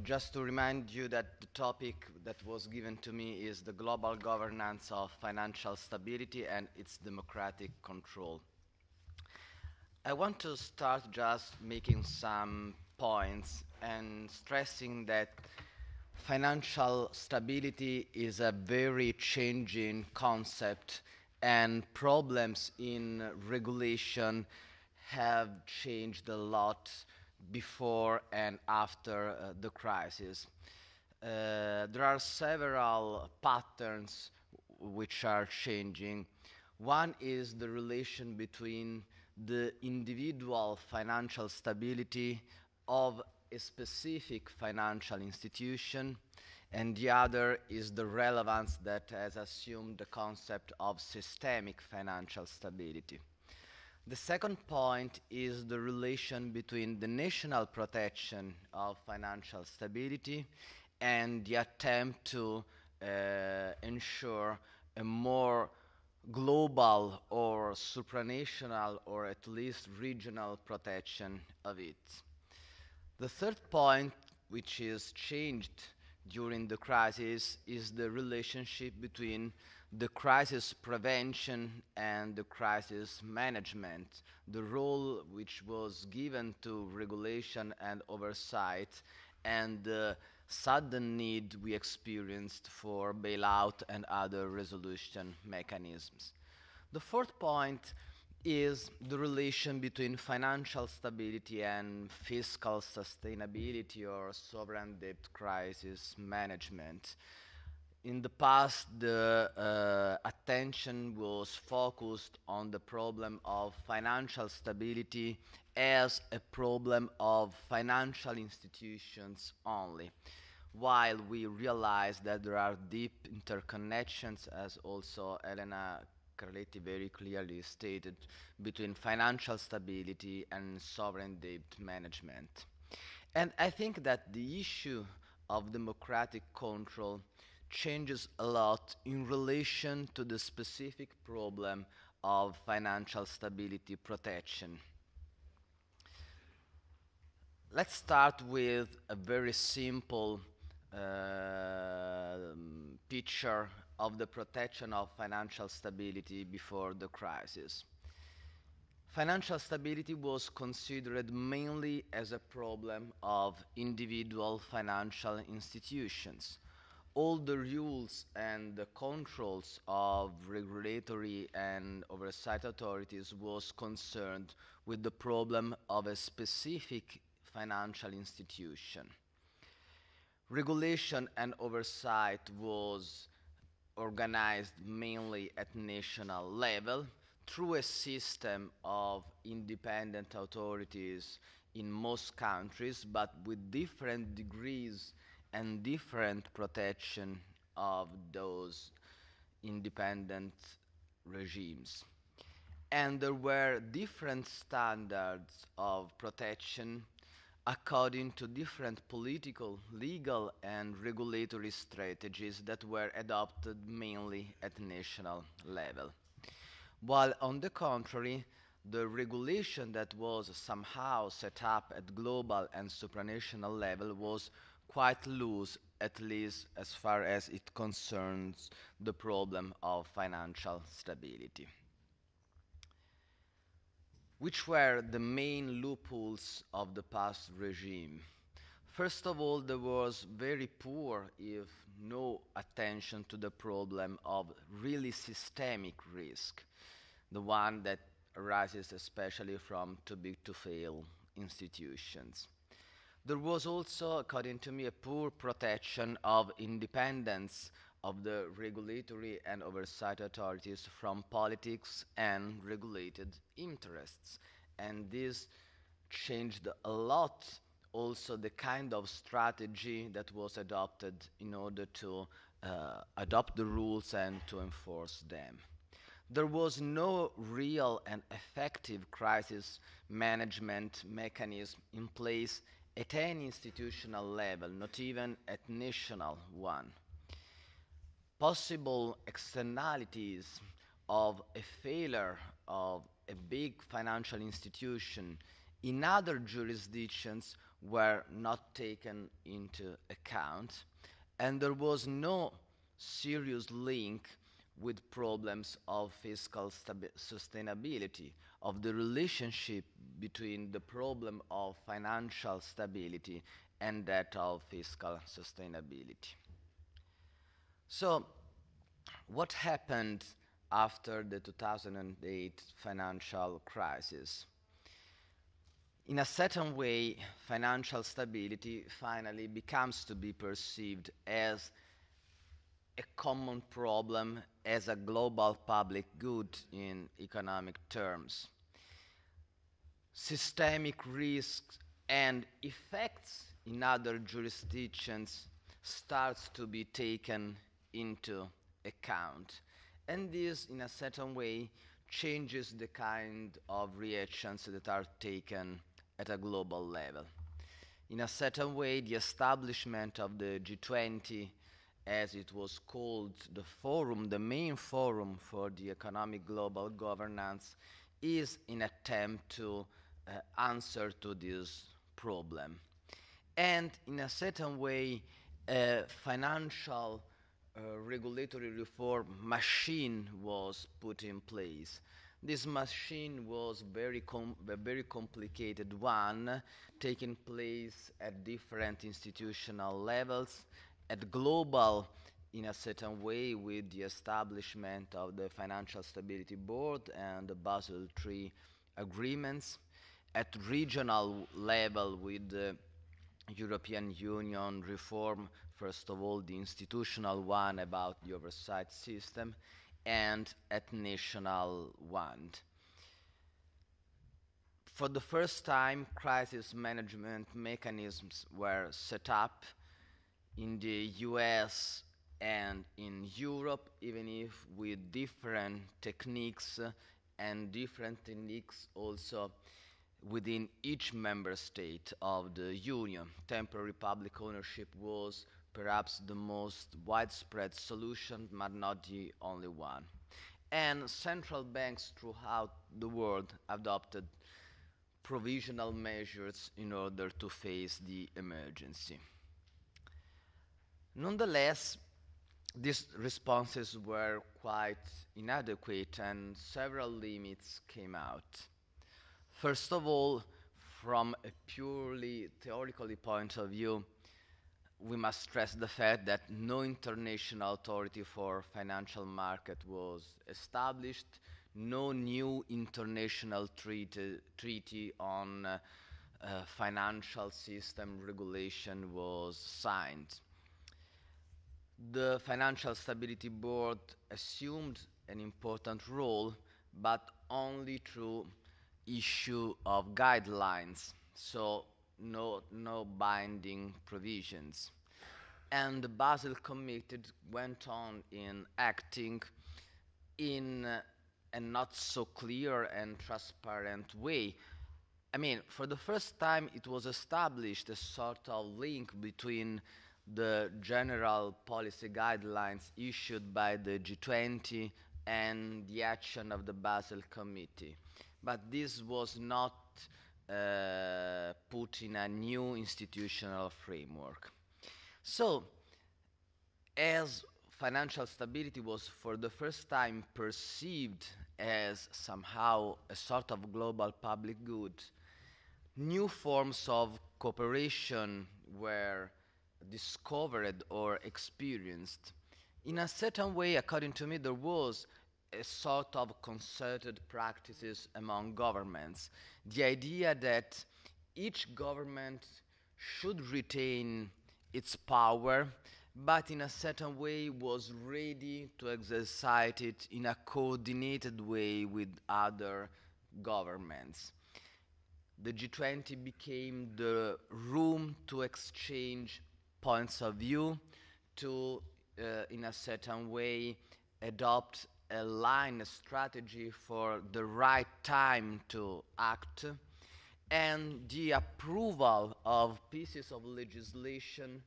Just to remind you that the topic that was given to me is the global governance of financial stability and its democratic control. I want to start just making some points and stressing that financial stability is a very changing concept, and problems in regulation have changed a lot before and after the crisis. There are several patterns which are changing. One is the relation between the individual financial stability of a specific financial institution, and the other is the relevance that has assumed the concept of systemic financial stability. The second point is the relation between the national protection of financial stability and the attempt to ensure a more global or supranational or at least regional protection of it. The third point, which is changed during the crisis, is the relationship between the crisis prevention and the crisis management, the role which was given to regulation and oversight, and the sudden need we experienced for bailout and other resolution mechanisms. The fourth point is the relation between financial stability and fiscal sustainability or sovereign debt crisis management. In the past, the attention was focused on the problem of financial stability as a problem of financial institutions only, while we realize that there are deep interconnections, as also Elena Carletti very clearly stated, between financial stability and sovereign debt management. And I think that the issue of democratic control changes a lot in relation to the specific problem of financial stability protection. Let's start with a very simple picture of the protection of financial stability before the crisis. Financial stability was considered mainly as a problem of individual financial institutions. All the rules and the controls of regulatory and oversight authorities was concerned with the problem of a specific financial institution. Regulation and oversight was organized mainly at national level through a system of independent authorities in most countries, but with different degrees and different protection of those independent regimes. And there were different standards of protection according to different political, legal, and regulatory strategies that were adopted mainly at national level. While on the contrary, the regulation that was somehow set up at global and supranational level was quite loose, at least as far as it concerns the problem of financial stability. Which were the main loopholes of the past regime? First of all, there was very poor, if no attention to the problem of really systemic risk, the one that arises especially from too big to fail institutions. There was also, according to me, a poor protection of independence of the regulatory and oversight authorities from politics and regulated interests. And this changed a lot also the kind of strategy that was adopted in order to adopt the rules and to enforce them. There was no real and effective crisis management mechanism in place at any institutional level, not even at national one. Possible externalities of a failure of a big financial institution in other jurisdictions were not taken into account, and there was no serious link with problems of fiscal sustainability, of the relationship between the problem of financial stability and that of fiscal sustainability. So, what happened after the 2008 financial crisis? In a certain way, financial stability finally becomes to be perceived as a common problem, as a global public good in economic terms. Systemic risks and effects in other jurisdictions starts to be taken into account. And this, in a certain way, changes the kind of reactions that are taken at a global level. In a certain way, the establishment of the G20, as it was called, the forum, the main forum for the economic global governance, is an attempt to answer to this problem. And in a certain way, a financial regulatory reform machine was put in place. This machine was a very complicated one, taking place at different institutional levels, at global in a certain way with the establishment of the Financial Stability Board and the Basel III agreements, at regional level with the European Union reform, first of all the institutional one about the oversight system, and at national one. For the first time, crisis management mechanisms were set up in the US and in Europe, even if with different techniques and different techniques also within each member state of the Union. Temporary public ownership was perhaps the most widespread solution, but not the only one. And central banks throughout the world adopted provisional measures in order to face the emergency. Nonetheless, these responses were quite inadequate and several limits came out. First of all, from a purely theoretical point of view, we must stress the fact that no international authority for financial market was established, no new international treaty on financial system regulation was signed. The Financial Stability Board assumed an important role, but only through issue of guidelines, so no binding provisions. And the Basel Committee went on in acting in a not so clear and transparent way. I mean, for the first time it was established a sort of link between the general policy guidelines issued by the G20 and the action of the Basel Committee. But this was not put in a new institutional framework. So, as financial stability was for the first time perceived as somehow a sort of global public good, new forms of cooperation were discovered or experienced. In a certain way, according to me, there was a sort of concerted practices among governments. The idea that each government should retain its power, but in a certain way was ready to exercise it in a coordinated way with other governments. The G20 became the room to exchange points of view, to, in a certain way, adopt a line, a strategy for the right time to act, and the approval of pieces of legislation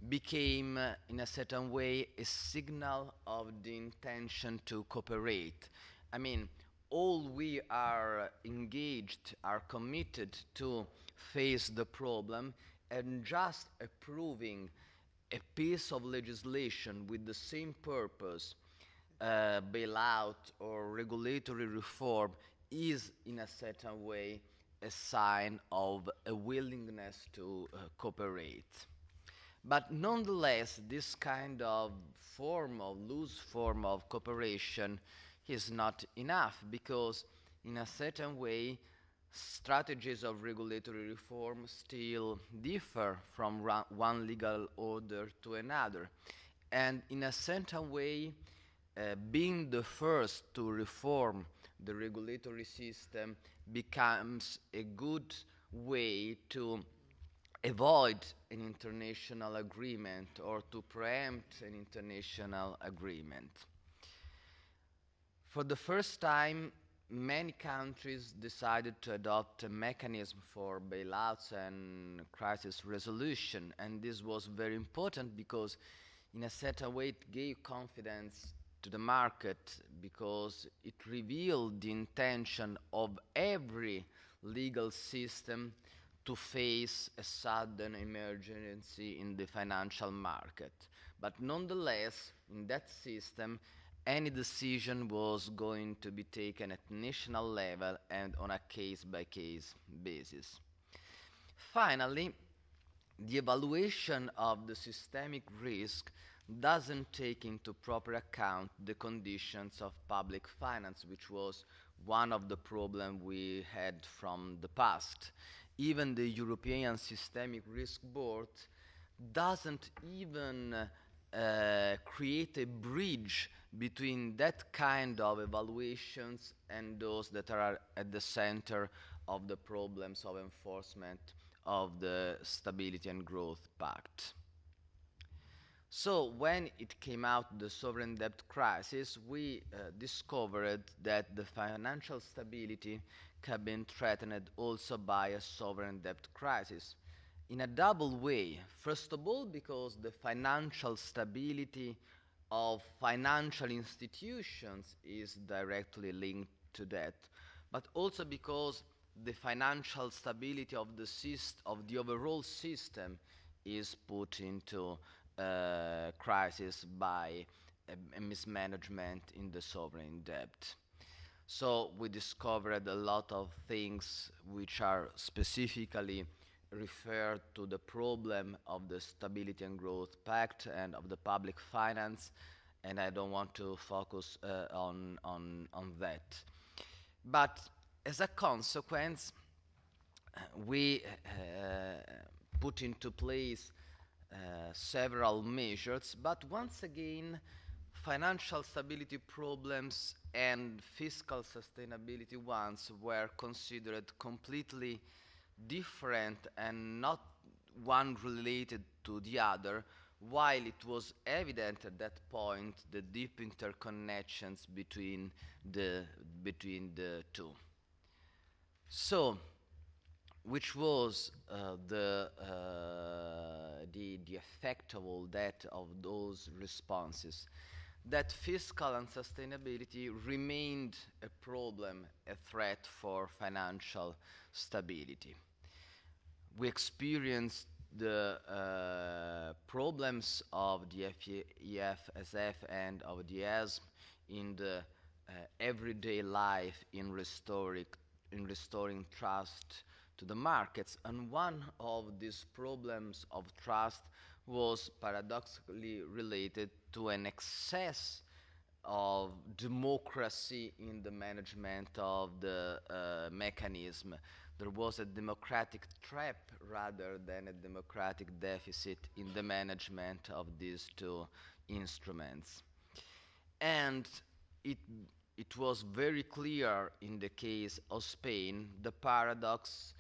became, in a certain way, a signal of the intention to cooperate. I mean, all we are engaged, are committed to face the problem, and just approving a piece of legislation with the same purpose, bailout or regulatory reform, is in a certain way a sign of a willingness to cooperate. But nonetheless, this kind of loose form of cooperation is not enough, because in a certain way, strategies of regulatory reform still differ from one legal order to another. And in a certain way, being the first to reform the regulatory system becomes a good way to avoid an international agreement or to preempt an international agreement. For the first time, many countries decided to adopt a mechanism for bailouts and crisis resolution, and this was very important because in a certain way it gave confidence to the market, because it revealed the intention of every legal system to face a sudden emergency in the financial market. But nonetheless, in that system, any decision was going to be taken at national level and on a case-by-case basis. Finally, the evaluation of the systemic risk doesn't take into proper account the conditions of public finance, which was one of the problems we had from the past. Even the European Systemic Risk Board doesn't even create a bridge between that kind of evaluations and those that are at the center of the problems of enforcement of the Stability and Growth Pact. So when it came out, the sovereign debt crisis, we discovered that the financial stability had been threatened also by a sovereign debt crisis in a double way. First of all, because the financial stability of financial institutions is directly linked to that, but also because the financial stability of the overall system is put into crisis by a mismanagement in the sovereign debt. So we discovered a lot of things which are specifically referred to the problem of the Stability and Growth Pact and of the public finance, and I don't want to focus on that. But as a consequence, we put into place several measures, but once again, financial stability problems and fiscal sustainability ones were considered completely different and not one related to the other, while it was evident at that point the deep interconnections between the two. So, which was the effect of all that, of those responses? That fiscal unsustainability remained a problem, a threat for financial stability. We experienced the problems of the EFSF and of the ESM in the everyday life in restoring trust to the markets, and one of these problems of trust was paradoxically related to an excess of democracy in the management of the mechanism. There was a democratic trap rather than a democratic deficit in the management of these two instruments. And it was very clear in the case of Spain, the paradox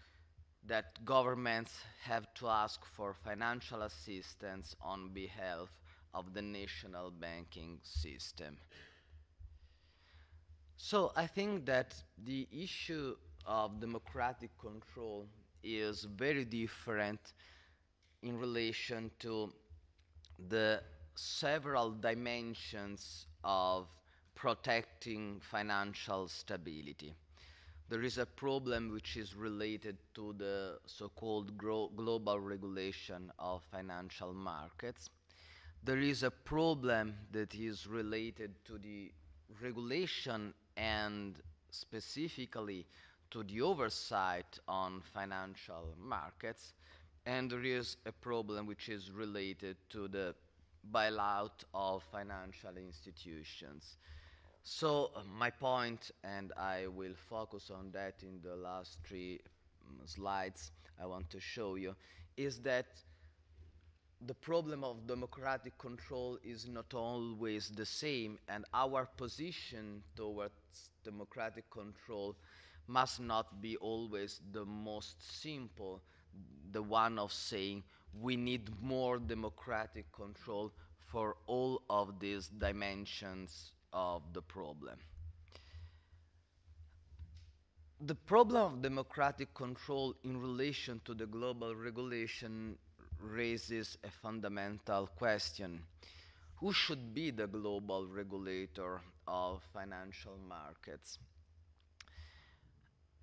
that governments have to ask for financial assistance on behalf of the national banking system. So I think that the issue of democratic control is very different in relation to the several dimensions of protecting financial stability. There is a problem which is related to the so-called global regulation of financial markets. There is a problem that is related to the regulation and specifically to the oversight on financial markets. And there is a problem which is related to the bailout of financial institutions. So my point, and I will focus on that in the last three slides I want to show you, is that the problem of democratic control is not always the same, and our position towards democratic control must not be always the most simple, the one of saying we need more democratic control for all of these dimensions of the problem. The problem of democratic control in relation to the global regulation raises a fundamental question. Who should be the global regulator of financial markets?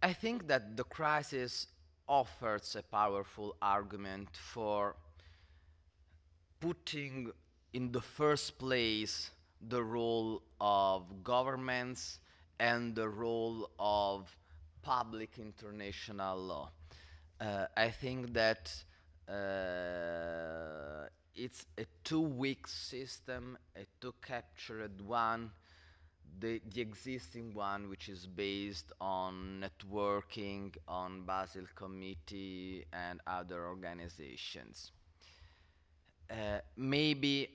I think that the crisis offers a powerful argument for putting in the first place the role of governments and the role of public international law. I think that it's a too weak system, a too captured one, the existing one, which is based on networking, on Basel Committee and other organizations. Maybe,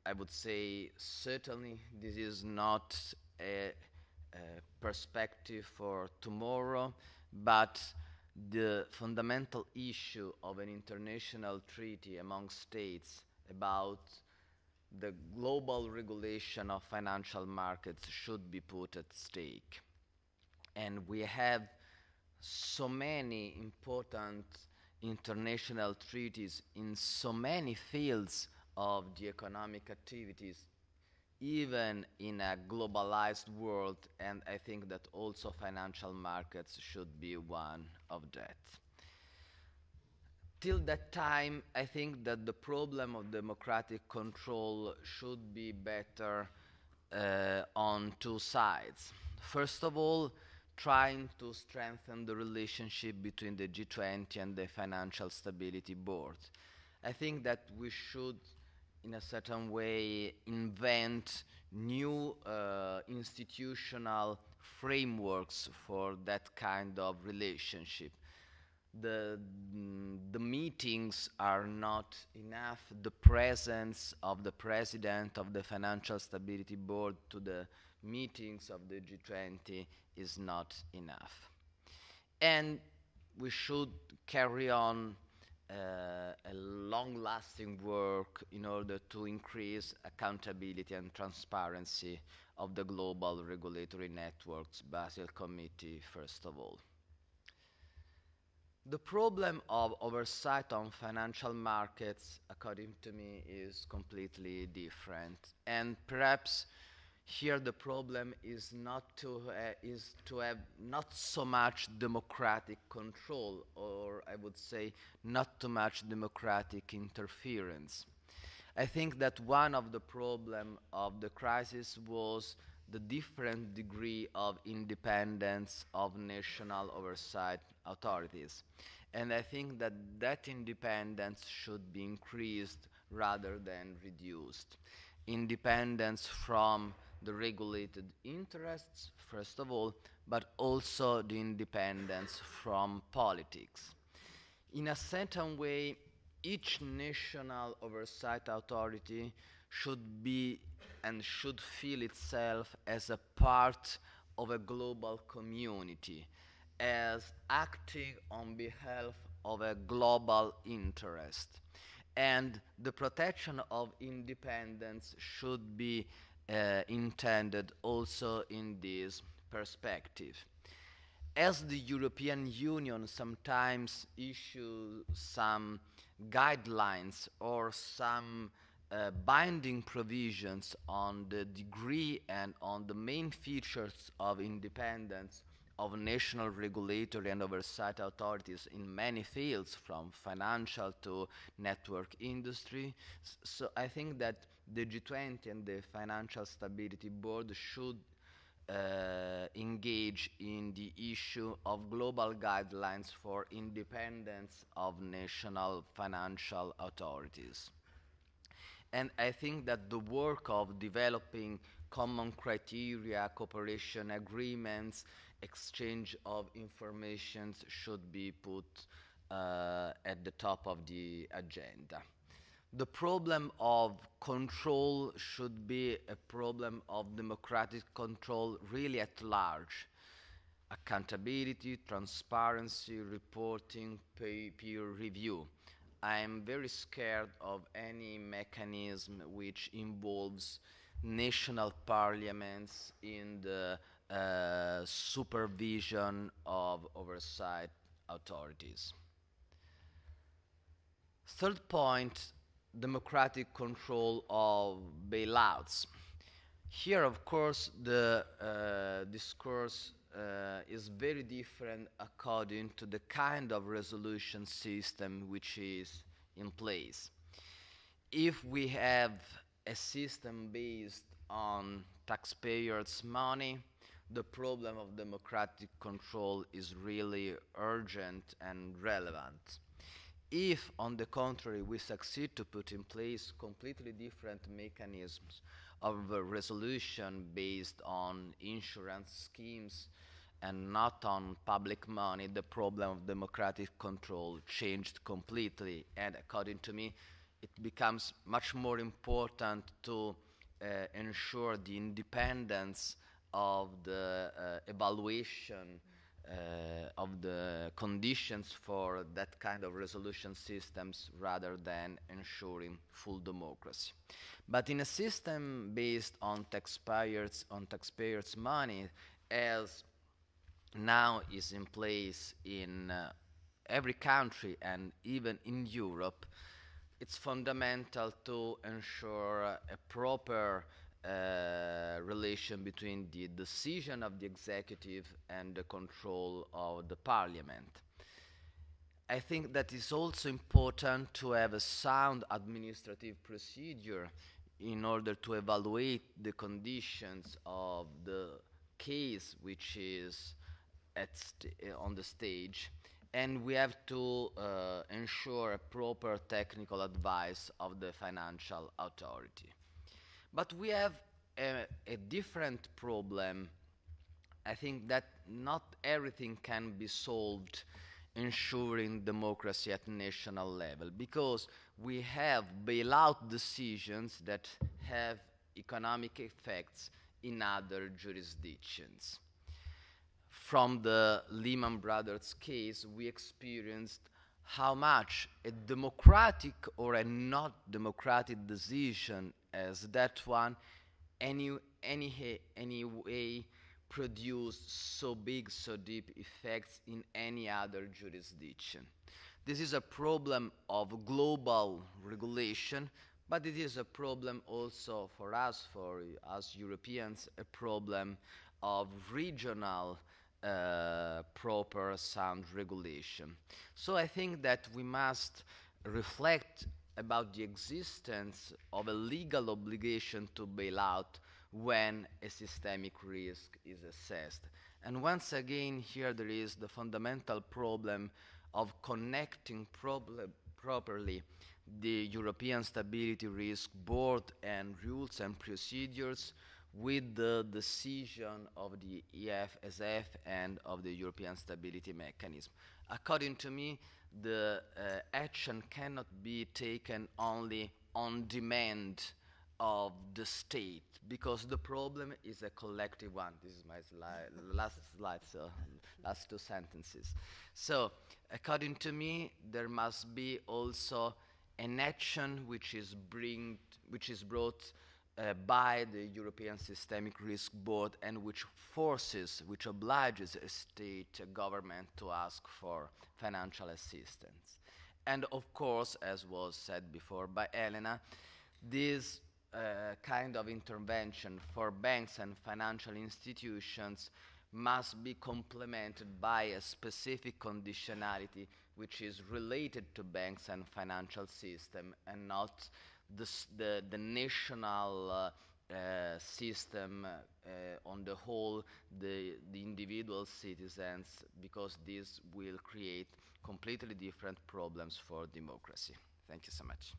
I would say, certainly this is not a perspective for tomorrow, but the fundamental issue of an international treaty among states about the global regulation of financial markets should be put at stake. And we have so many important international treaties in so many fields of the economic activities, even in a globalized world, and I think that also financial markets should be one of that. Till that time, I think that the problem of democratic control should be better on two sides. First of all, trying to strengthen the relationship between the G20 and the Financial Stability Board. I think that we should, in a certain way, invent new institutional frameworks for that kind of relationship. The meetings are not enough. The presence of the president of the Financial Stability Board to the meetings of the G20 is not enough. And we should carry on a long-lasting work in order to increase accountability and transparency of the global regulatory networks, Basel Committee first of all. The problem of oversight on financial markets, according to me, is completely different. And perhaps here the problem is to have not so much democratic control, or I would say not too much democratic interference. I think that one of the problems of the crisis was the different degree of independence of national oversight authorities. And I think that that independence should be increased rather than reduced. Independence from the regulated interests, first of all, but also the independence from politics. In a certain way, each national oversight authority should be and should feel itself as a part of a global community, as acting on behalf of a global interest. And the protection of independence should be intended also in this perspective. As the European Union sometimes issues some guidelines or some binding provisions on the degree and on the main features of independence of national regulatory and oversight authorities in many fields, from financial to network industry. So I think that the G20 and the Financial Stability Board should engage in the issue of global guidelines for independence of national financial authorities. And I think that the work of developing common criteria, cooperation agreements, exchange of information should be put at the top of the agenda. The problem of control should be a problem of democratic control really at large. Accountability, transparency, reporting, peer review. I am very scared of any mechanism which involves national parliaments in the supervision of oversight authorities. Third point, democratic control of bailouts. Here, of course, the discourse is very different according to the kind of resolution system which is in place. If we have a system based on taxpayers' money, the problem of democratic control is really urgent and relevant. If, on the contrary, we succeed to put in place completely different mechanisms of resolution based on insurance schemes and not on public money, the problem of democratic control changed completely. And according to me, it becomes much more important to ensure the independence of the evaluation of the conditions for that kind of resolution systems rather than ensuring full democracy. But in a system based on taxpayers' money, as now is in place in every country and even in Europe, it's fundamental to ensure a proper relation between the decision of the executive and the control of the parliament. I think that it's also important to have a sound administrative procedure in order to evaluate the conditions of the case which is on the stage, and we have to ensure a proper technical advice of the financial authority. But we have a different problem. I think that not everything can be solved ensuring democracy at national level, because we have bailout decisions that have economic effects in other jurisdictions. From the Lehman Brothers case, we experienced how much a democratic or a not democratic decision as that one anyway produced so big, so deep effects in any other jurisdiction. This is a problem of global regulation, but it is a problem also for us Europeans, a problem of regional proper sound regulation. So I think that we must reflect about the existence of a legal obligation to bail out when a systemic risk is assessed. And once again, here there is the fundamental problem of connecting properly the European Stability Risk Board and rules and procedures with the decision of the EFSF and of the European Stability Mechanism. According to me, the action cannot be taken only on demand of the state, because the problem is a collective one. This is my last slide, so last two sentences. So, according to me, there must be also an action which is brought by the European Systemic Risk Board, and which obliges a state government to ask for financial assistance. And of course, as was said before by Elena, this kind of intervention for banks and financial institutions must be complemented by a specific conditionality which is related to banks and financial system, and not the national system on the whole, the individual citizens, because this will create completely different problems for democracy. Thank you so much.